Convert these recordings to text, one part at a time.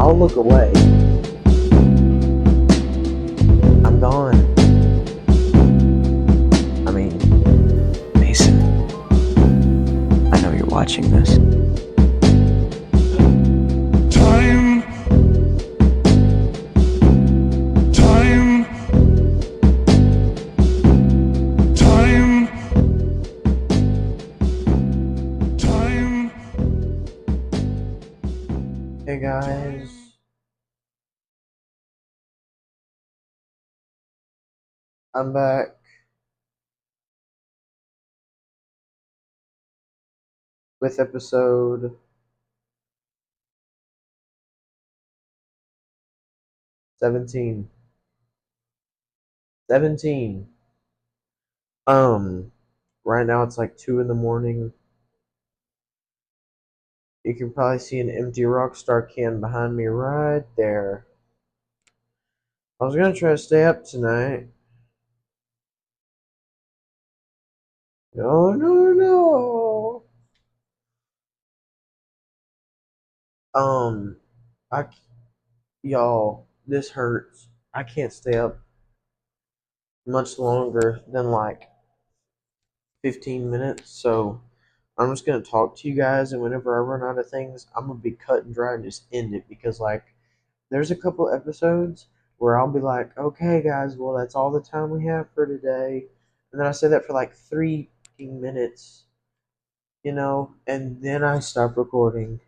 I'll look away. I'm gone. I mean, Mason, I know you're watching this. Time. Time. Time. Time. Hey guys. I'm back. With episode 17. 17. Right now it's like 2 in the morning. You can probably see an empty Rockstar can behind me right there. I was gonna try to stay up tonight. No, no, no. Um, I, y'all, this hurts. I can't stay up much longer than like 15 minutes, so I'm just gonna talk to you guys, and whenever I run out of things, I'm gonna be cut and dry and just end it because, like, there's a couple episodes where I'll be like, okay, guys, well, that's all the time we have for today, and then I say that for like 3 minutes, and then I stop recording.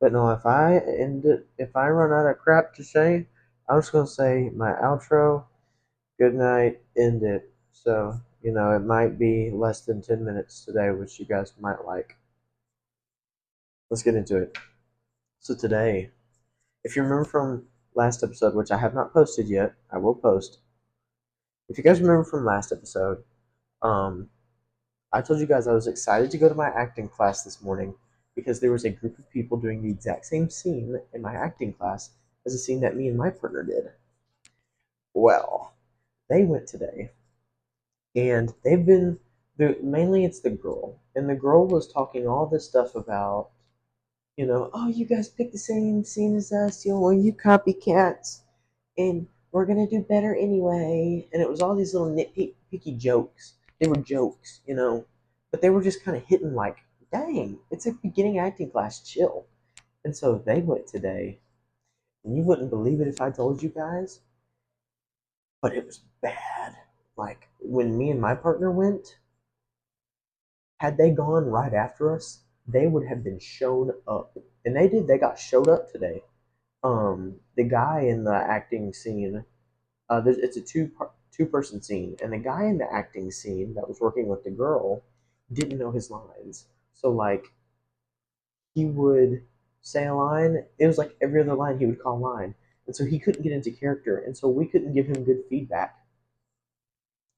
But no, if I run out of crap to say, I'm just gonna say my outro, good night, end it. So, it might be less than 10 minutes today, which you guys might like. Let's get into it. So today, if you remember from last episode, which I have not posted yet, I will post. If you guys remember from last episode, um, I told you guys I was excited to go to my acting class this morning because there was a group of people doing the exact same scene in my acting class as a scene that me and my partner did. Well, they went today, and mainly it's the girl, and the girl was talking all this stuff about, oh, you guys picked the same scene as us, well, you copycats, and we're gonna do better anyway. And it was all these little nitpicky jokes. They were jokes, but they were just kind of hitting like, dang, it's a beginning acting class, chill. And so they went today, and you wouldn't believe it if I told you guys, but it was bad. Like, when me and my partner went, had they gone right after us, they would have been shown up. And they did, they got showed up today. The guy in the acting scene, it's a two-person scene, and the guy in the acting scene that was working with the girl didn't know his lines. So, like, he would say a line, it was like every other line he would call a line. And so he couldn't get into character, and so we couldn't give him good feedback.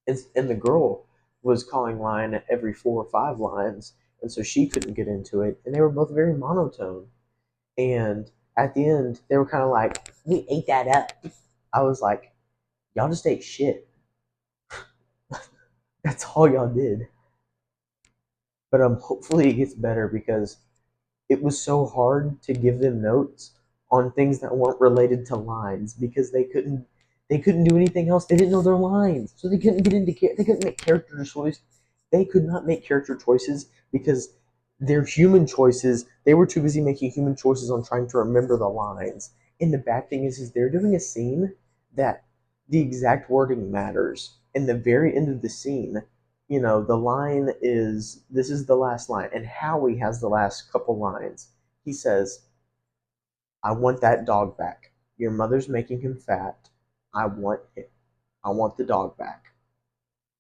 And the girl was calling line every 4 or 5 lines, and so she couldn't get into it, and they were both very monotone. And at the end, they were kind of like, we ate that up. I was like, y'all just ate shit. That's all y'all did. But hopefully it gets better because it was so hard to give them notes on things that weren't related to lines because they couldn't do anything else. They didn't know their lines, so they couldn't get into they couldn't make character choices. They could not make character choices because their human choices. They were too busy making human choices on trying to remember the lines. And the bad thing is they're doing a scene that the exact wording matters. In the very end of the scene, the line is, this is the last line, and Howie has the last couple lines. He says, I want that dog back. Your mother's making him fat. I want him. I want the dog back.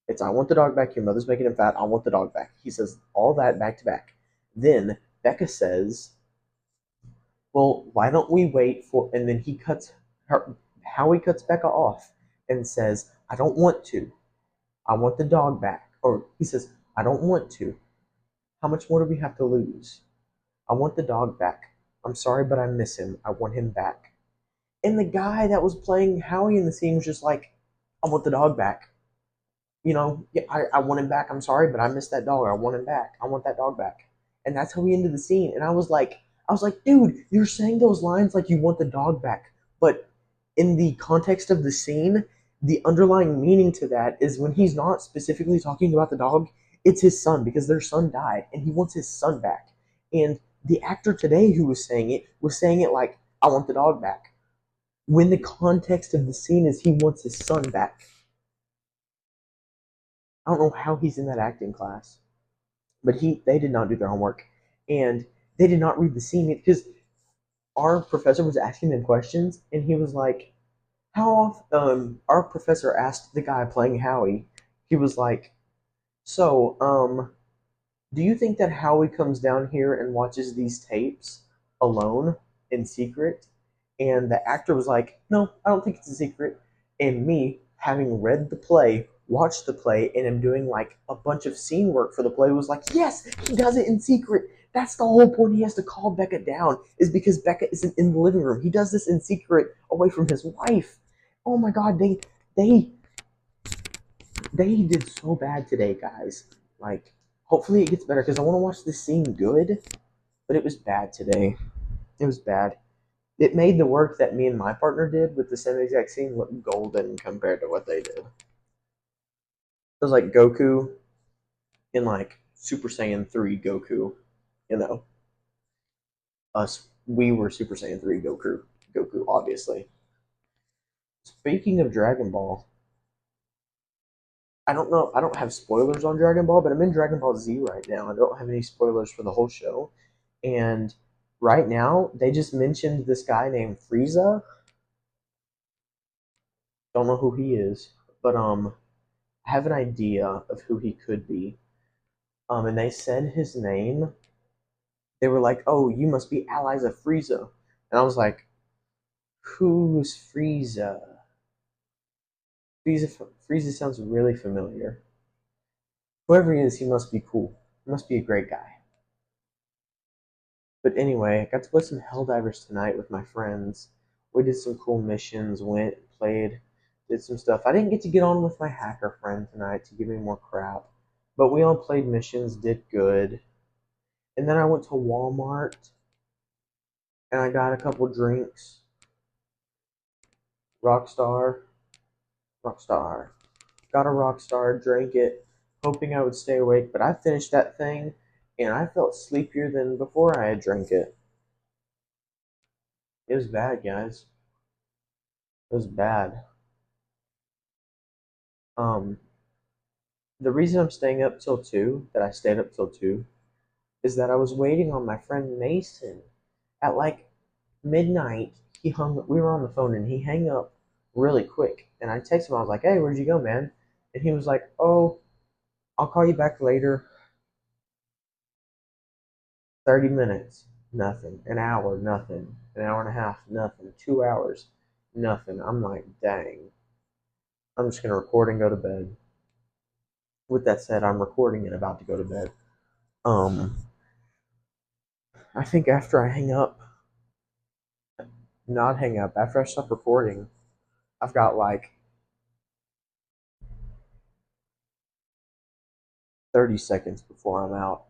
It's, I want the dog back. Your mother's making him fat. I want the dog back. He says all that back to back. Then Becca says, well, why don't we wait for, and then he cuts her, Howie cuts Becca off and says, I don't want to. I want the dog back. Or he says, I don't want to. How much more do we have to lose? I want the dog back. I'm sorry, but I miss him. I want him back. And the guy that was playing Howie in the scene was just like, I want the dog back. Yeah, I want him back. I'm sorry, but I miss that dog. I want him back. I want that dog back. And that's how we ended the scene. And I was like, I was like, dude, you're saying those lines like you want the dog back, but in the context of the scene, the underlying meaning to that is when he's not specifically talking about the dog, it's his son because their son died and he wants his son back. And the actor today who was saying it like, I want the dog back. When the context of the scene is he wants his son back. I don't know how he's in that acting class, but they did not do their homework and they did not read the scene because our professor was asking them questions and he was like, how often our professor asked the guy playing Howie, he was like, so do you think that Howie comes down here and watches these tapes alone in secret? And the actor was like, no, I don't think it's a secret. And me, having read the play, watched the play, and am doing like a bunch of scene work for the play, was like, yes, he does it in secret. That's the whole point. He has to call Becca down, is because Becca isn't in the living room. He does this in secret away from his wife. Oh my god, they they did so bad today, guys. Like, hopefully it gets better because I want to watch this scene good, but it was bad today. It was bad. It made the work that me and my partner did with the same exact scene look golden compared to what they did. It was like Goku in like Super Saiyan 3 Goku, you know. We were Super Saiyan 3 Goku, obviously. Speaking of Dragon Ball, I don't know, I don't have spoilers on Dragon Ball, but I'm in Dragon Ball Z right now. I don't have any spoilers for the whole show. And right now, they just mentioned this guy named Frieza. Don't know who he is, but I have an idea of who he could be. And they said his name. They were like, "Oh, you must be allies of Frieza," and I was like, "Who's Frieza?" Frieza sounds really familiar. Whoever he is, he must be cool. He must be a great guy. But anyway, I got to play some Helldivers tonight with my friends. We did some cool missions, went, played, did some stuff. I didn't get to get on with my hacker friend tonight to give me more crap. But we all played missions, did good. And then I went to Walmart and I got a couple drinks. Rockstar. Rockstar. Got a Rockstar, drank it, hoping I would stay awake, but I finished that thing and I felt sleepier than before I had drank it. It was bad, guys. It was bad. Um, the reason I'm staying up till 2, that I stayed up till 2, is that I was waiting on my friend Mason. At like midnight, we were on the phone and he hung up really quick. And I texted him, I was like, hey, where'd you go, man? And he was like, oh, I'll call you back later. 30 minutes, nothing. An hour, nothing. An hour and a half, nothing. 2 hours, nothing. I'm like, dang. I'm just going to record and go to bed. With that said, I'm recording and about to go to bed. Um, I think after I hang up, not hang up, after I stop recording, I've got like 30 seconds before I'm out.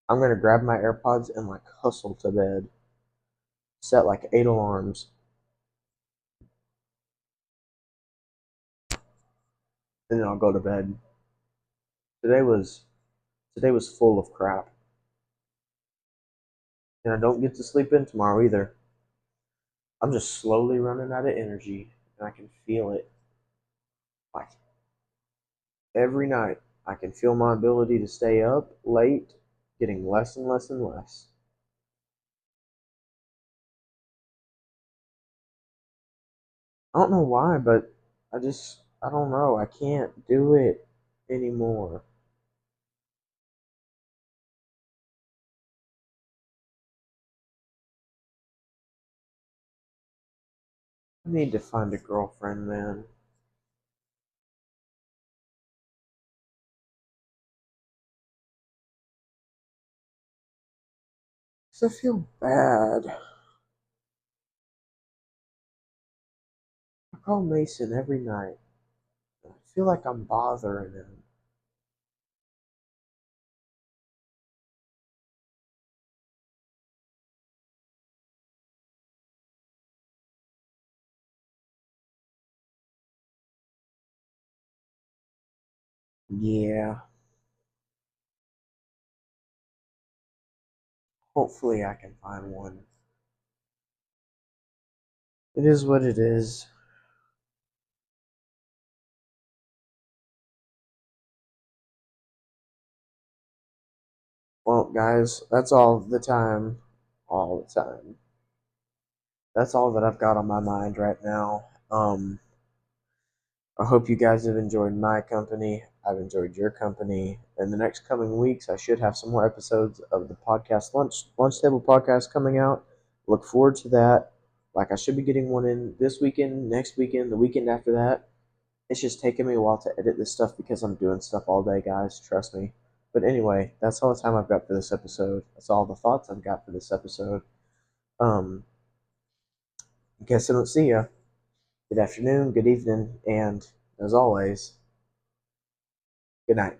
I'm going to grab my AirPods and like hustle to bed. Set like 8 alarms. And then I'll go to bed. Today was today was full of crap. And I don't get to sleep in tomorrow either. I'm just slowly running out of energy and I can feel it. Like every night I can feel my ability to stay up late getting less and less and less. I don't know why, but I don't know. I can't do it anymore. I need to find a girlfriend, man. 'Cause I feel bad. I call Mason every night. I feel like I'm bothering him. Yeah. Hopefully I can find one. It is what it is. Well, guys, that's all the time. All the time. That's all that I've got on my mind right now. I hope you guys have enjoyed my company. I've enjoyed your company. In the next coming weeks, I should have some more episodes of the podcast lunch table podcast coming out. Look forward to that. Like I should be getting one in this weekend, next weekend, the weekend after that. It's just taking me a while to edit this stuff because I'm doing stuff all day, guys. Trust me. But anyway, that's all the time I've got for this episode. That's all the thoughts I've got for this episode. Guess I don't see ya. Good afternoon, good evening, and as always, good night.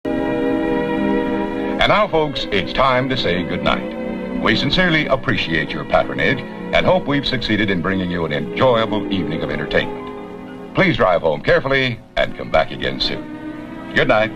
And now, folks, it's time to say goodnight. We sincerely appreciate your patronage and hope we've succeeded in bringing you an enjoyable evening of entertainment. Please drive home carefully and come back again soon. Good night.